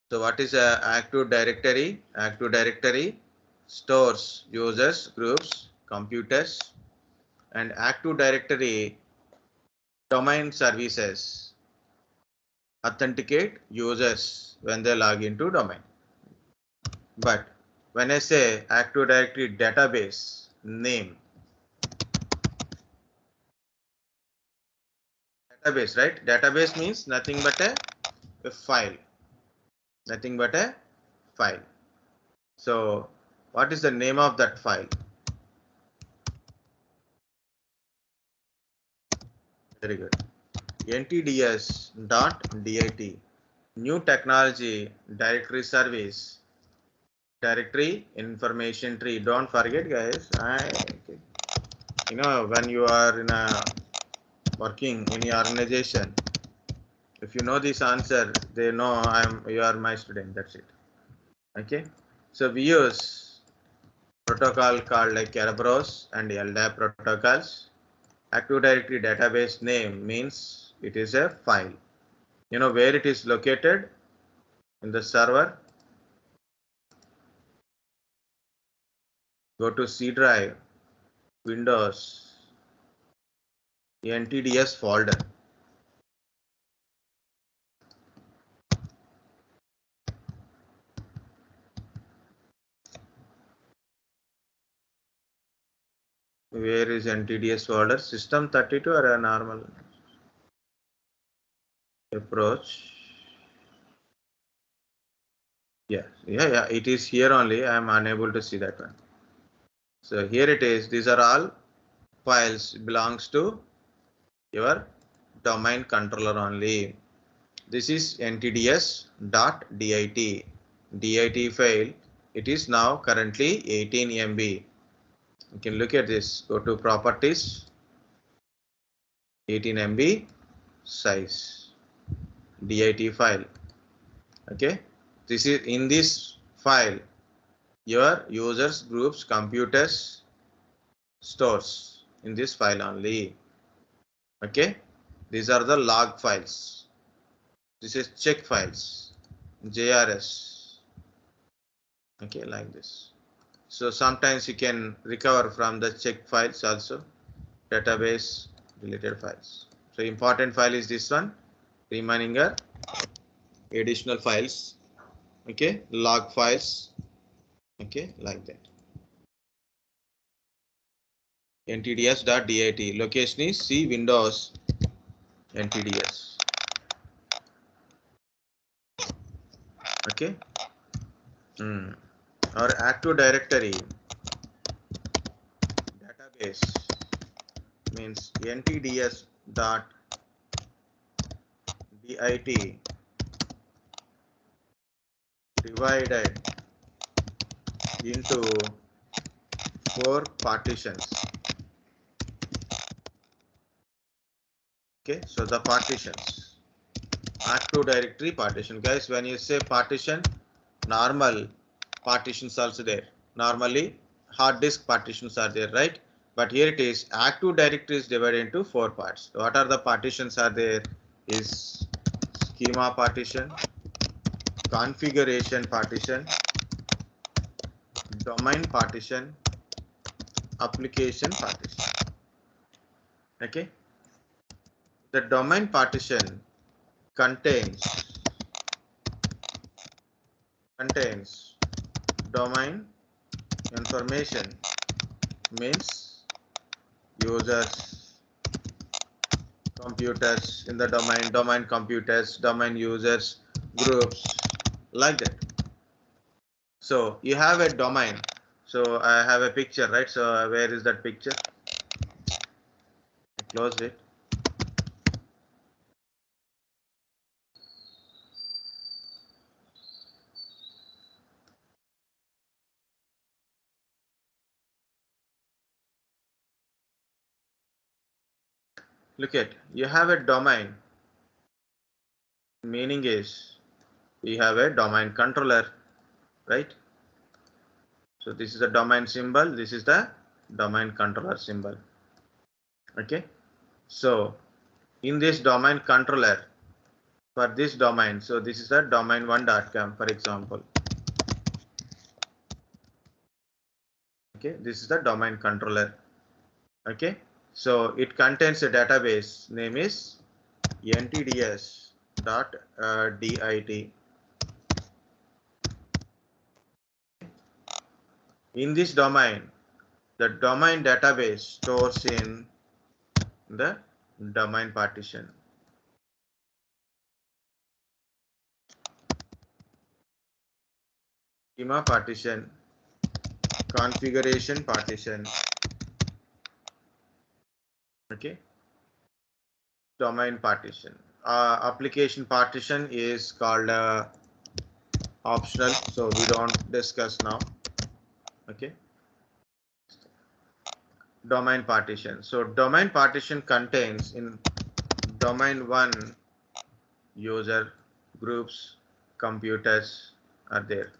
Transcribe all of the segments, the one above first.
So what is a active directory? Active directory stores users, groups, computers, and active directory domain services authenticate users when they log into domain. But when I say active directory database name, database, right? Database means nothing but a file, nothing but a file. So what is the name of that file? Very good. NTDS.DIT, new technology directory service, directory information tree. Don't forget, guys. When you are in a working in your organization, if you know this answer, they know you are my student. That's it. Okay. So we use protocol called like Kerberos and LDAP protocols. Active Directory database name means it is a file. You know where it is located in the server. Go to C drive, Windows, NTDS folder. Where is NTDS folder? System 32 or a normal approach? Yeah. It is here only. I am unable to see that one. So here it is. These are all files belongs to your domain controller only. This is NTDS.DIT. DIT file. It is now currently 18 MB. You can look at this. Go to properties. 18 MB size. DIT file. Okay. This is in this file. Your users, groups, computers, stores in this file only. Okay. These are the log files. This is check files. JRS. Okay, like this. So sometimes you can recover from the check files also, database related files. So important file is this one, remaining are additional files, okay, log files, okay, like that. NTDS.DIT, location is C Windows NTDS, okay. Our active directory database means NTDS.DIT divided into 4 partitions. Okay, so the partitions, active directory partition. Guys, when you say partition, normal partitions also there. Normally hard disk partitions are there, right? But here it is active directory is divided into 4 parts. What are the partitions are there? Is schema partition, configuration partition, domain partition, application partition. Okay, the domain partition contains domain information, means users, computers in the domain computers, domain users, groups, like that. So you have a domain. So I have a picture, right? So where is that picture? I close it. Look at, you have a domain. Meaning is we have a domain controller, right? So this is the domain symbol. This is the domain controller symbol. Okay. So in this domain controller, for this domain. So this is a domain1.com, for example. Okay, this is the domain controller. Okay, so it contains a database name is NTDS.DIT. In this domain, the domain database stores in the domain partition. Schema partition, configuration partition. Okay, domain partition. Application partition is called optional, so we don't discuss now. Okay, domain partition. So domain partition contains in domain 1 user groups, computers are there.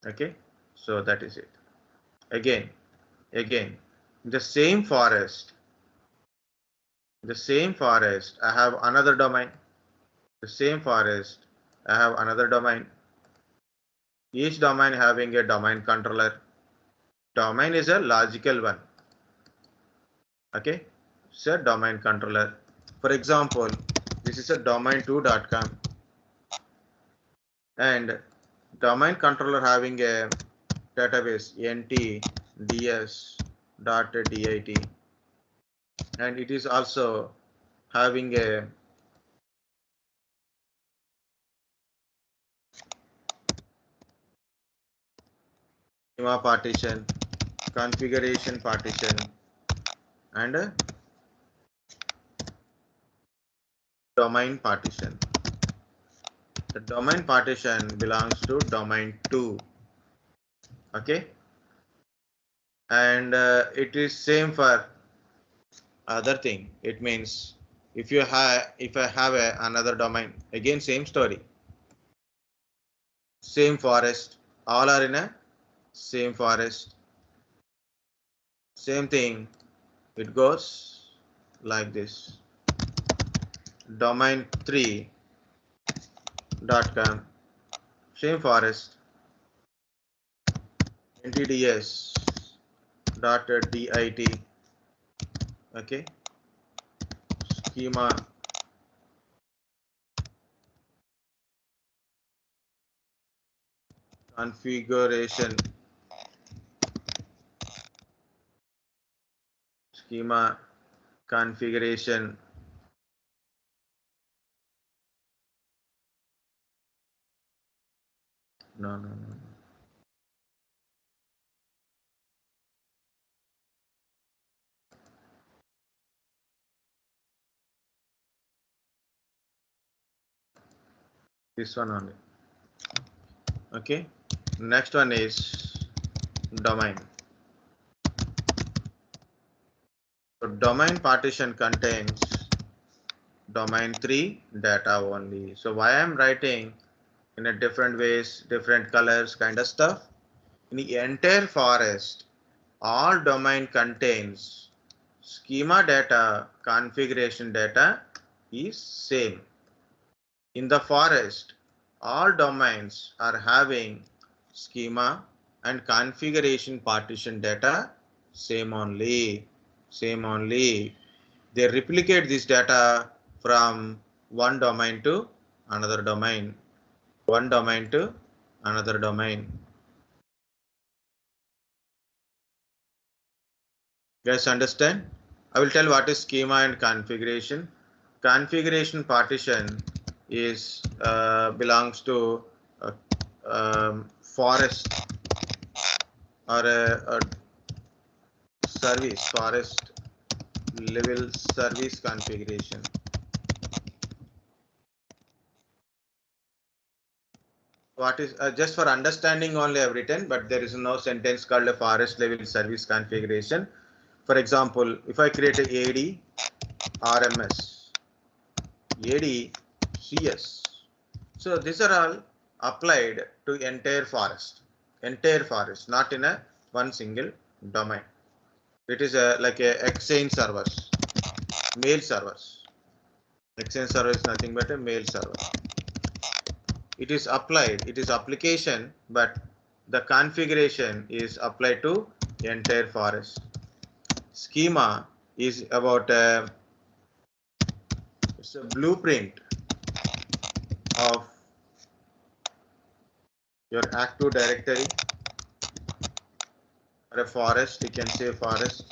Okay, so that is it. Again, the same forest, I have another domain. The same forest, I have another domain. Each domain having a domain controller. Domain is a logical one. Okay, it's a domain controller. For example, this is a domain2.com and domain controller having a database NTDS.DIT, and it is also having a schema partition, configuration partition, and a domain partition. The domain partition belongs to domain 2. Okay, and it is same for other thing. It means if I have another domain, again same story, same forest, all are in a same forest, same thing. It goes like this. Domain3.com, same forest, NTDS.DIT. Okay, schema, configuration, schema, configuration, no. This one only. Okay, next one is domain. So domain partition contains domain 3 data only. So why I'm writing in a different ways, different colors kind of stuff. In the entire forest, all domain contains schema data, configuration data is same. In the forest, all domains are having schema and configuration partition data same only. They replicate this data from one domain to another domain, one domain to another domain. Guys understand? I will tell what is schema and configuration. Configuration partition is belongs to forest or a service, forest level service configuration. What is just for understanding only I've written, but there is no sentence called a forest level service configuration. For example, if I create a adrms, adcs, so these are all applied to entire forest, not in a one single domain. It is like a exchange servers, mail servers. Exchange server is nothing but a mail server. It is applied, it is application, but the configuration is applied to entire forest. Schema is about it's a blueprint of your Active Directory or a forest. You can say forest.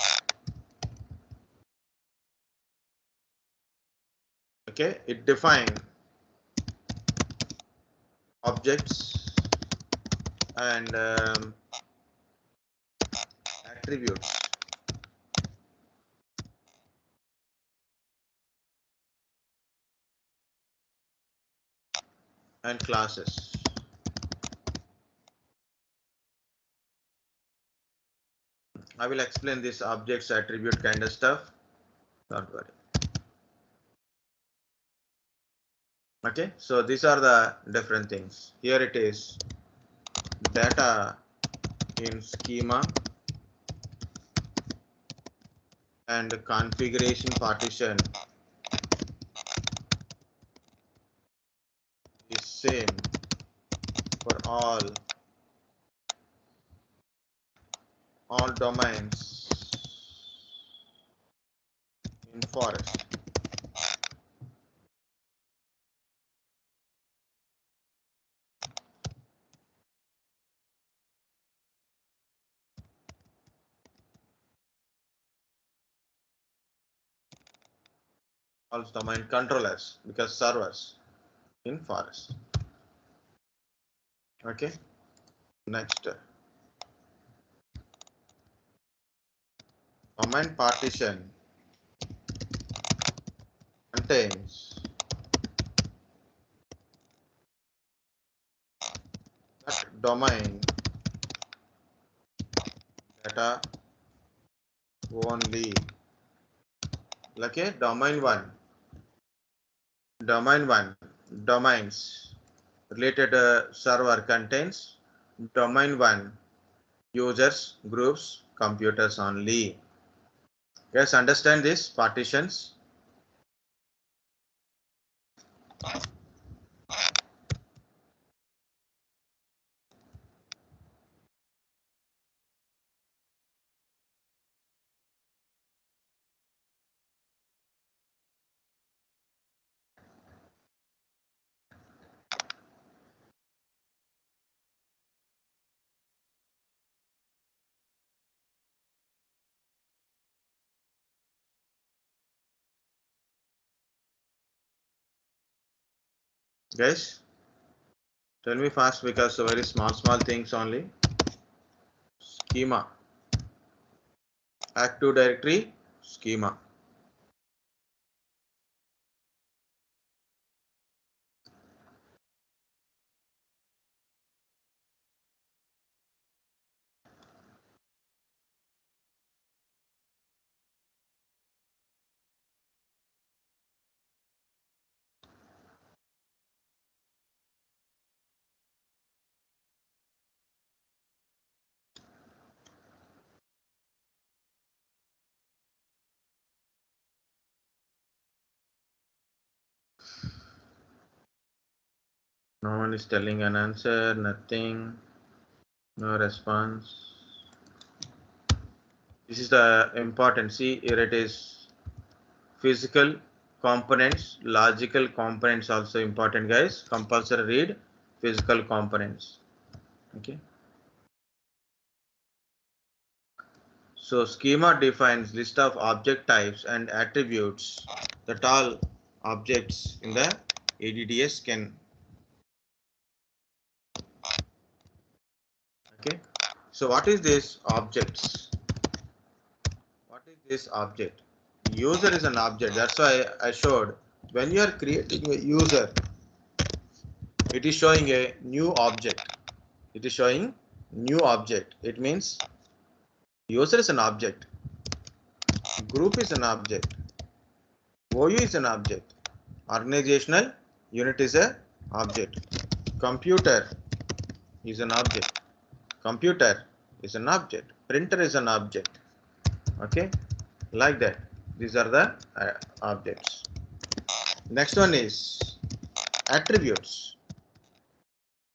Okay, it defines objects and attributes. And classes. I will explain this objects attribute kind of stuff. Don't worry. Okay, so these are the different things. Here it is data in schema and configuration partition is same for all domains in forest. All domain controllers because servers in forest. Okay, next domain partition contains that domain data only. Okay, domain 1 domains related server contains domain 1 users groups computers only. Guys, understand this partitions? Guys, tell me fast because very small things only. Schema, Active Directory, schema. No one is telling an answer, nothing, no response. This is the important. See, here it is physical components, logical components also important, guys. Compulsory read physical components. Okay. So schema defines list of object types and attributes that all objects in the ADDS can. Okay. So what is this objects? What is this object? User is an object. That's why I showed when you are creating a user, it is showing a new object. It is showing new object. It means user is an object. Group is an object. OU is an object. Organizational unit is a object. Computer is an object. Computer is an object. Printer is an object. Okay, like that. These are the objects. Next one is attributes.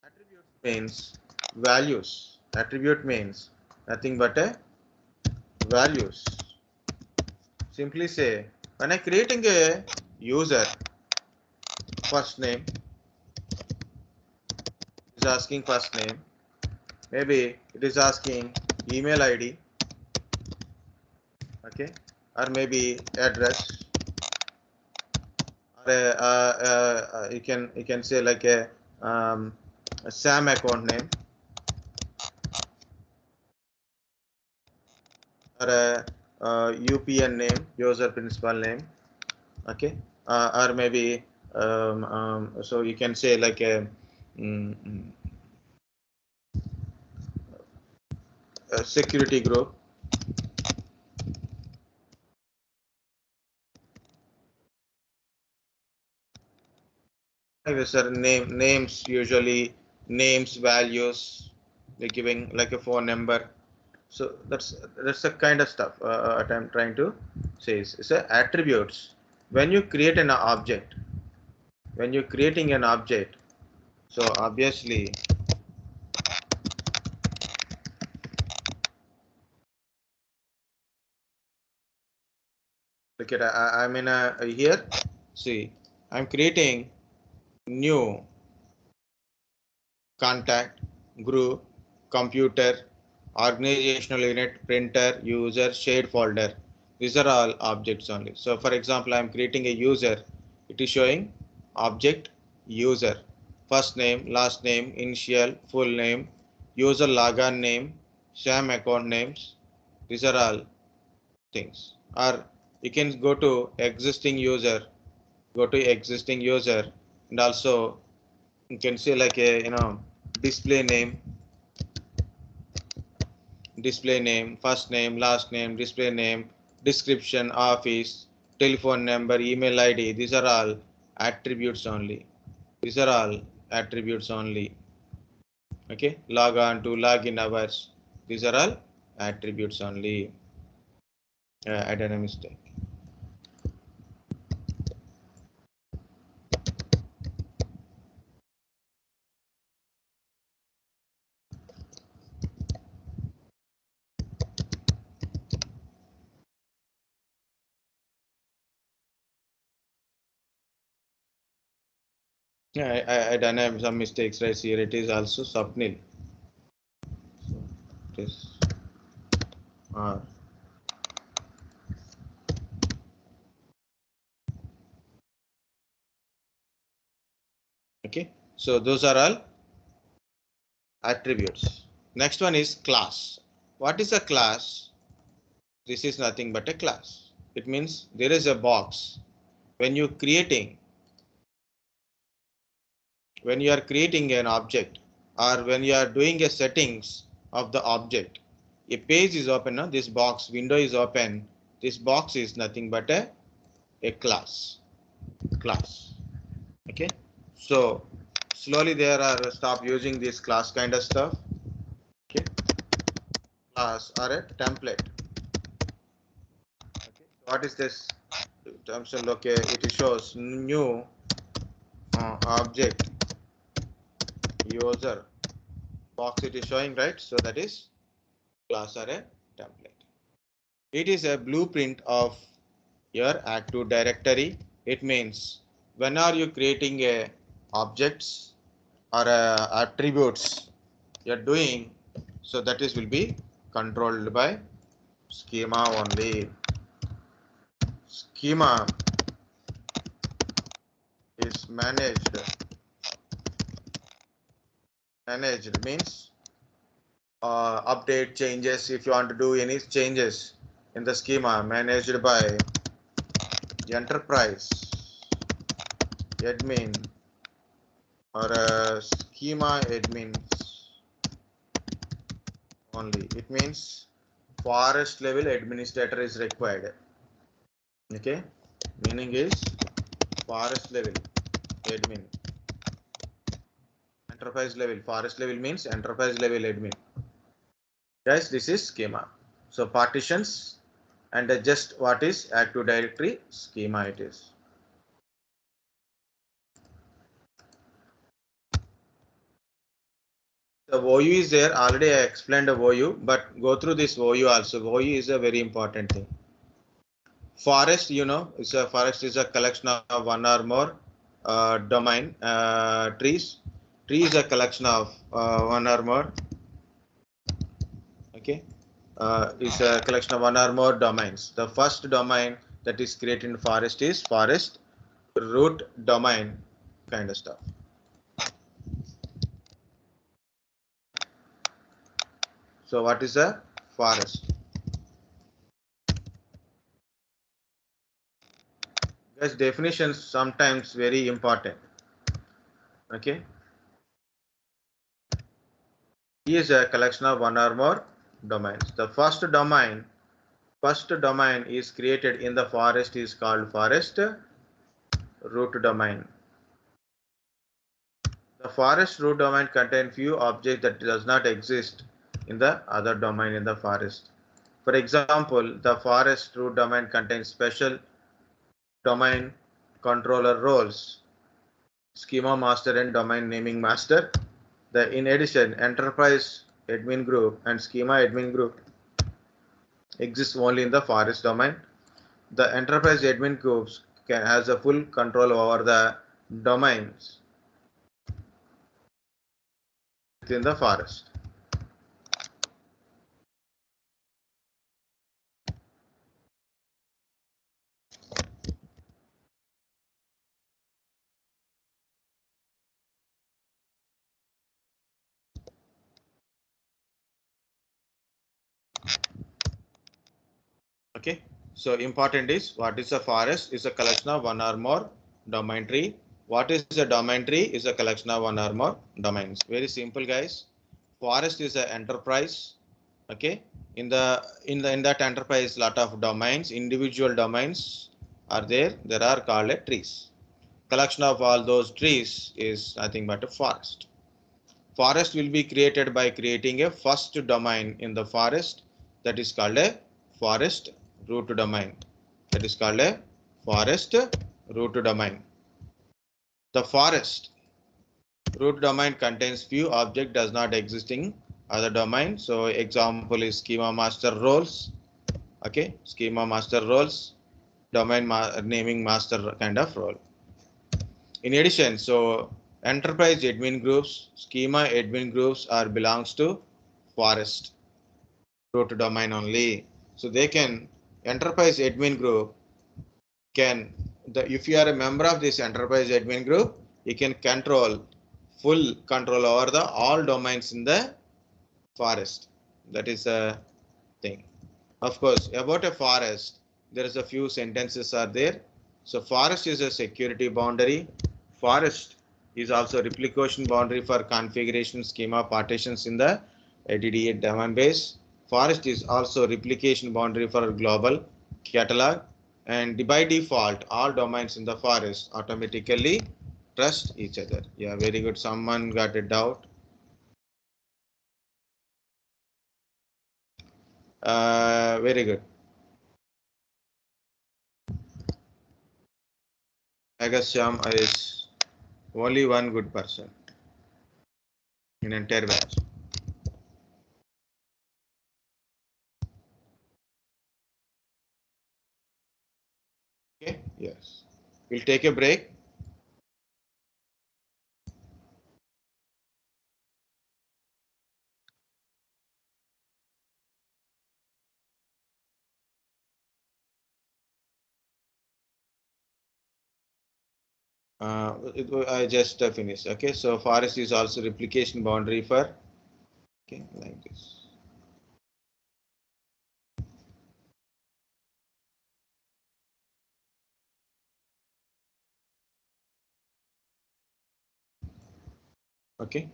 Attribute means values. Attribute means nothing but a values. Simply say, when I creating a user, first name is asking first name. Maybe it is asking email ID, okay, or maybe address, or you can say like a SAM account name, or a UPN name, user principal name, okay, or maybe so you can say like a security group. Sir, names, usually names, values, they're giving like a phone number. So that's the kind of stuff what I'm trying to say is attributes. When you create an object, when you're creating an object, so obviously, look at I'm in a here. See, I'm creating new contact, group, computer, organizational unit, printer, user, shared folder. These are all objects only. So for example, I'm creating a user. It is showing object user. First name, last name, initial, full name, user login name, SAM account names. These are all things. Or you can go to existing user, and also you can say like a display name, first name, last name, display name, description, office, telephone number, email ID. These are all attributes only. These are all attributes only. Okay, log on to login hours. These are all attributes only. I done a mistake. Yeah, I done have some mistakes right here. It is also Swapnil. So it is R. Okay, so those are all attributes. Next one is class. What is a class? This is nothing but a class. It means there is a box. When you are creating an object, or when you are doing a settings of the object, a page is open, no? This box window is open. This box is nothing but a class. Okay, so slowly there are stop using this class kind of stuff. Okay, class or a template. Okay, what is this? Terms and okay, it shows new object user box. It is showing, right? So that is class or a template. It is a blueprint of your Active Directory. It means when are you creating a objects or attributes you're doing, so that is will be controlled by schema only. Schema is managed means update changes. If you want to do any changes in the schema, managed by the enterprise admin or schema admins only. It means forest level administrator is required. Okay, meaning is forest level admin. Enterprise level, forest level means enterprise level admin. Guys, this is schema. So partitions and just what is Active Directory schema it is. The OU is there. Already I explained the OU, but go through this OU also. OU is a very important thing. Forest, forest is a collection of one or more domain trees. Tree is a collection of one or more. Okay, is a collection of one or more domains. The first domain that is created in forest is forest root domain kind of stuff. So what is a forest? Guys, definitions sometimes very important. Okay, T is a collection of one or more domains. The first domain is created in the forest is called forest root domain. The forest root domain contains few objects that does not exist in the other domain in the forest. For example, the forest root domain contains special domain controller roles, schema master and domain naming master. In addition, enterprise admin group and schema admin group exist only in the forest domain. The enterprise admin groups has a full control over the domains within the forest. Okay, so important is what is a forest is a collection of one or more domain tree. What is a domain tree is a collection of one or more domains. Very simple, guys. Forest is an enterprise. Okay, in that enterprise, lot of domains, individual domains are there. There are called trees. Collection of all those trees is nothing but a forest. Forest will be created by creating a first domain in the forest that is called a forest root domain. That is called a forest root domain. The forest root domain contains few objects does not exist in other domain. So example is schema master roles. Okay, schema master roles, domain naming master kind of role. In addition, so enterprise admin groups, schema admin groups are belongs to forest root domain only. So they can enterprise admin group can if you are a member of this enterprise admin group, you can control full control over the all domains in the forest. That is a thing. Of course, about a forest, there is a few sentences are there. So forest is a security boundary. Forest is also replication boundary for configuration schema partitions in the NTDS domain base. Forest is also replication boundary for global catalog, and by default, all domains in the forest automatically trust each other. Yeah, very good. Someone got a doubt. Very good. I guess Sham is only one good person in entire batch. Okay, yes. We'll take a break. I just finished. Okay, so forest is also replication boundary for, okay, like this. Okay,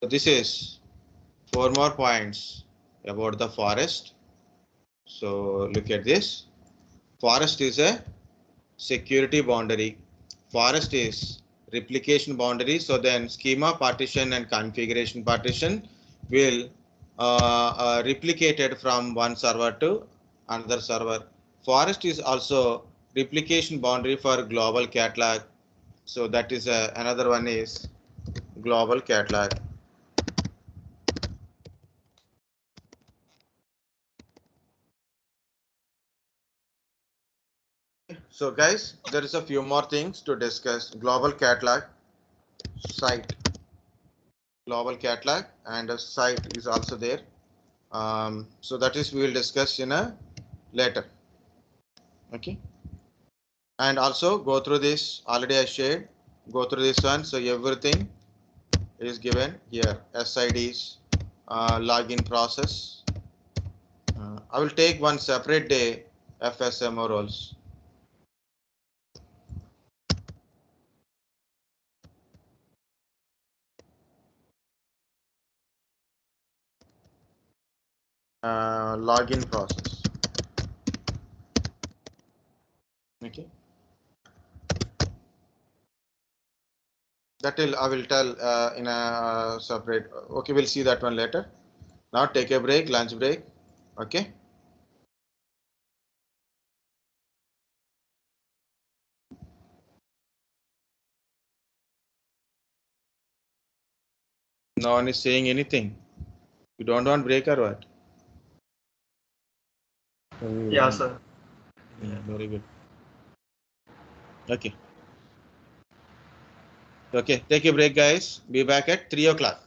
so this is 4 more points about the forest. So look at this. Forest is a security boundary. Forest is replication boundary. So then schema partition and configuration partition will replicated from one server to another server. Forest is also replication boundary for global catalog. So that is another one is global catalog. So guys, there is a few more things to discuss. Global catalog, site, global catalog, and a site is also there. So that is we will discuss in a later. Okay, and also go through this. Already I shared. Go through this one. So everything is given here. SIDs, login process. I will take one separate day FSMO roles. Login process. Okay. That will I will tell in a separate. Okay, we'll see that one later. Now take a break, lunch break. Okay. No one is saying anything. You don't want break or what? Yeah, sir. Yeah, very good. Okay. Okay, take a break, guys. Be back at 3 o'clock.